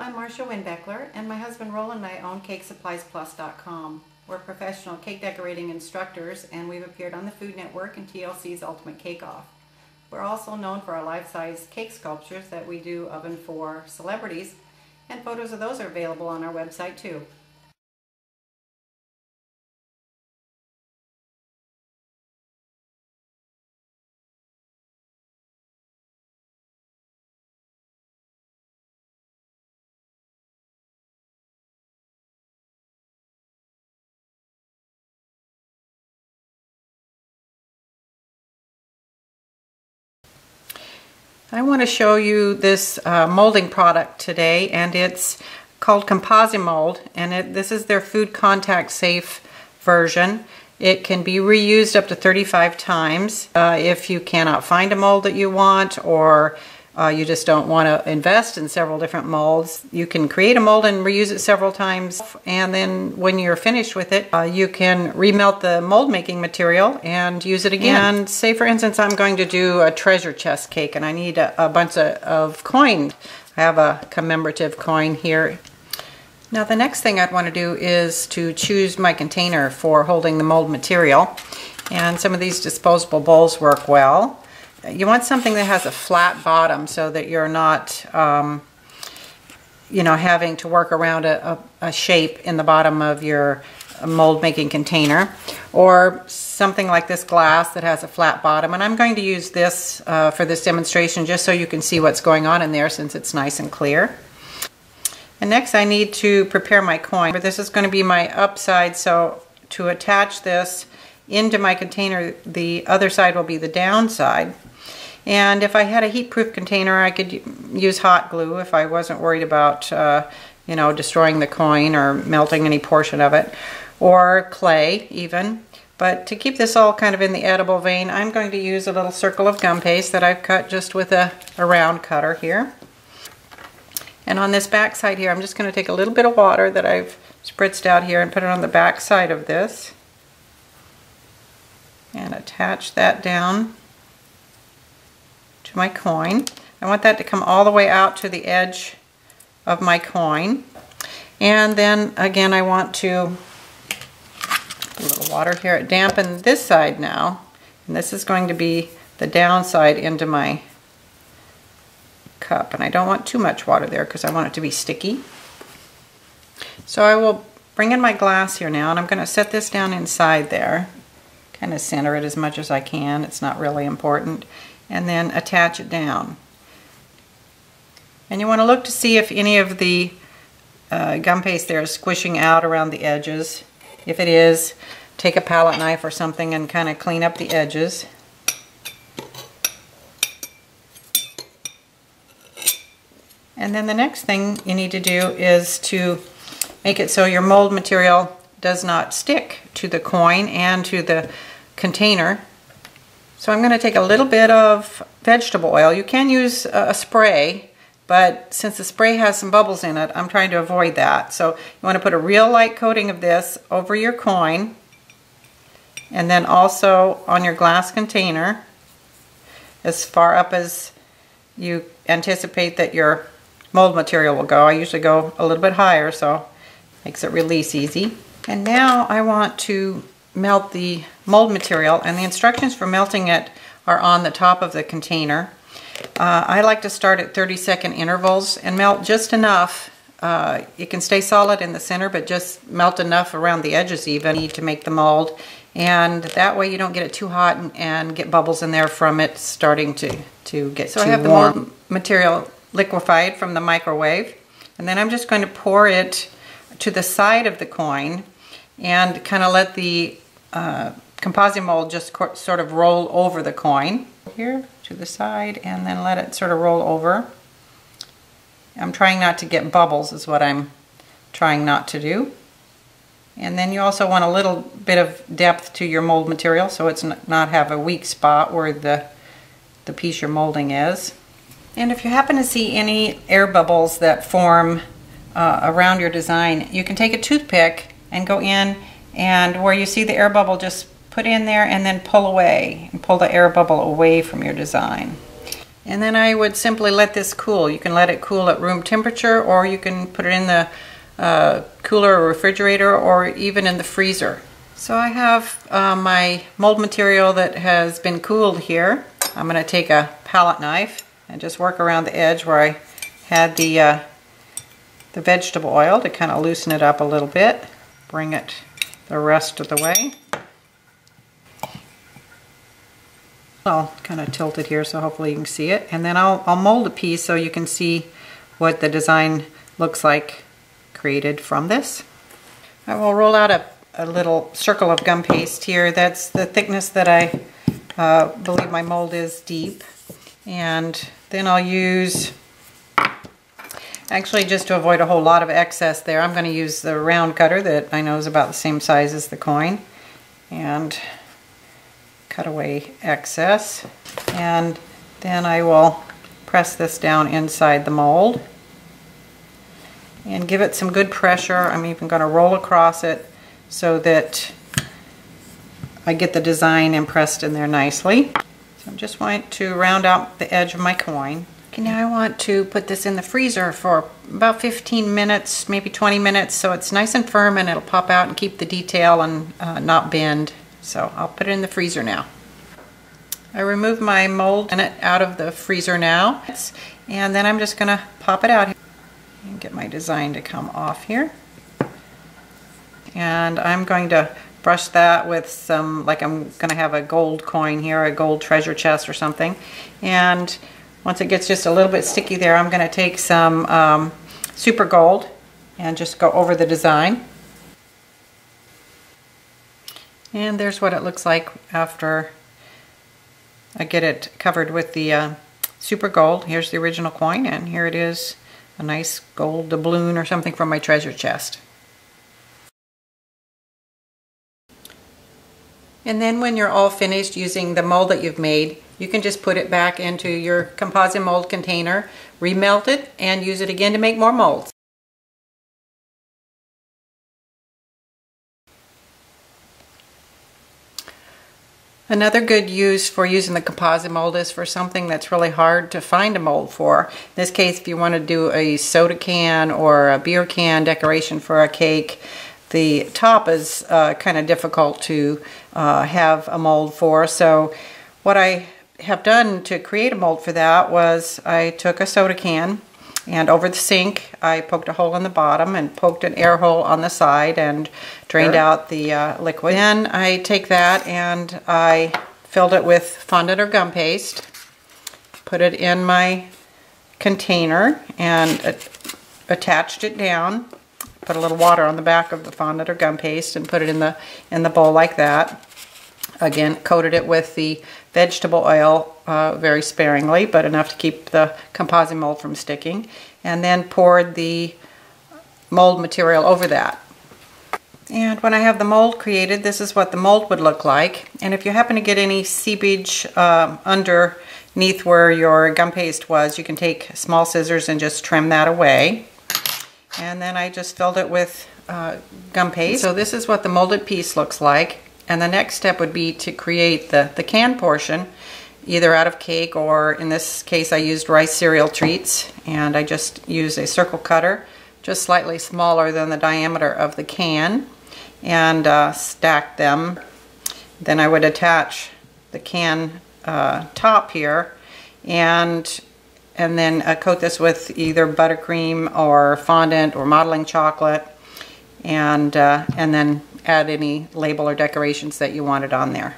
I'm Marcia Winbeckler, and my husband Roland and I own CakeSuppliesPlus.com. We're professional cake decorating instructors, and we've appeared on the Food Network and TLC's Ultimate Cake Off. We're also known for our life-size cake sculptures that we do of and for celebrities, and photos of those are available on our website too. I want to show you this molding product today, and it's called ComposiMold, and this is their food contact safe version. It can be reused up to 35 times. If you cannot find a mold that you want, or you just don't want to invest in several different molds, you can create a mold and reuse it several times, and then when you're finished with it, you can remelt the mold making material and use it again. And say for instance I'm going to do a treasure chest cake and I need a bunch of coin. I have a commemorative coin here. Now the next thing I'd want to do is to choose my container for holding the mold material, and some of these disposable bowls work well. You want something that has a flat bottom so that you're not, having to work around a shape in the bottom of your mold making container, or something like this glass that has a flat bottom. And I'm going to use this for this demonstration just so you can see what's going on in there, since it's nice and clear. And next I need to prepare my coin. But this is going to be my upside, so to attach this into my container, the other side will be the downside. And if I had a heat-proof container, I could use hot glue if I wasn't worried about, destroying the coin or melting any portion of it, or clay even. But to keep this all kind of in the edible vein, I'm going to use a little circle of gum paste that I've cut just with a round cutter here. And on this back side here, I'm just going to take a little bit of water that I've spritzed out here and put it on the back side of this, and attach that down to my coin. I want that to come all the way out to the edge of my coin. And then again, I want to put a little water here, dampen this side now, and this is going to be the downside into my cup, and I don't want too much water there because I want it to be sticky. So I will bring in my glass here now, and I'm going to set this down inside there, kind of center it as much as I can. It's not really important. And then attach it down. And you want to look to see if any of the gum paste there is squishing out around the edges. If it is, take a palette knife or something and kind of clean up the edges. And then the next thing you need to do is to make it so your mold material does not stick to the coin and to the container. So I'm going to take a little bit of vegetable oil. You can use a spray, but since the spray has some bubbles in it, I'm trying to avoid that. So you want to put a real light coating of this over your coin, and then also on your glass container as far up as you anticipate that your mold material will go. I usually go a little bit higher, so it makes it release easy. And now I want to melt the mold material, and the instructions for melting it are on the top of the container. I like to start at 30-second intervals and melt just enough. It can stay solid in the center, but just melt enough around the edges even to make the mold, and that way you don't get it too hot and get bubbles in there from it starting to get too warm. So I have the mold material liquefied from the microwave, and then I'm just going to pour it to the side of the coin and kind of let the ComposiMold just sort of roll over the coin here to the side, and then let it sort of roll over. I'm trying not to get bubbles is what I'm trying not to do. And then you also want a little bit of depth to your mold material so it's not have a weak spot where the piece you're molding is. And if you happen to see any air bubbles that form around your design, you can take a toothpick and go in, and where you see the air bubble, just put in there and then pull away, and pull the air bubble away from your design. And then I would simply let this cool. You can let it cool at room temperature, or you can put it in the cooler or refrigerator, or even in the freezer. So I have my mold material that has been cooled here. I'm going to take a palette knife and just work around the edge where I had the vegetable oil to kind of loosen it up a little bit. Bring it the rest of the way. I'll kind of tilt it here so hopefully you can see it. And then I'll mold a piece so you can see what the design looks like created from this. I will roll out a little circle of gum paste here. That's the thickness that I believe my mold is deep. And then I'll use, actually just to avoid a whole lot of excess there, I'm going to use the round cutter that I know is about the same size as the coin. And cut away excess, and then I will press this down inside the mold and give it some good pressure. I'm even going to roll across it so that I get the design impressed in there nicely. So I'm just want to round out the edge of my coin. Okay, now I want to put this in the freezer for about 15 minutes, maybe 20 minutes, so it's nice and firm and it'll pop out and keep the detail and not bend. So I'll put it in the freezer now. I remove my mold and it out of the freezer now, and then I'm just going to pop it out and get my design to come off here. And I'm going to brush that with some, like I'm going to have a gold coin here, a gold treasure chest or something. And once it gets just a little bit sticky there, I'm going to take some super gold and just go over the design. And there's what it looks like after I get it covered with the super gold. Here's the original coin, and here it is, a nice gold doubloon or something from my treasure chest. And then when you're all finished using the mold that you've made, you can just put it back into your ComposiMold container, remelt it, and use it again to make more molds. Another good use for using the ComposiMold is for something that's really hard to find a mold for. In this case, if you want to do a soda can or a beer can decoration for a cake, the top is kind of difficult to have a mold for. So what I have done to create a mold for that was I took a soda can, and over the sink I poked a hole in the bottom and poked an air hole on the side and drained out the liquid. Then I take that and I filled it with fondant or gum paste, put it in my container and attached it down, put a little water on the back of the fondant or gum paste and put it in the bowl like that. Again, coated it with the vegetable oil very sparingly, but enough to keep the ComposiMold from sticking, and then poured the mold material over that. And when I have the mold created, this is what the mold would look like. And if you happen to get any seepage underneath where your gum paste was, you can take small scissors and just trim that away. And then I just filled it with gum paste. So this is what the molded piece looks like. And the next step would be to create the can portion, either out of cake, or in this case I used rice cereal treats, and I just used a circle cutter, just slightly smaller than the diameter of the can, and stacked them. Then I would attach the can top here, and then coat this with either buttercream or fondant or modeling chocolate, and then add any label or decorations that you wanted on there.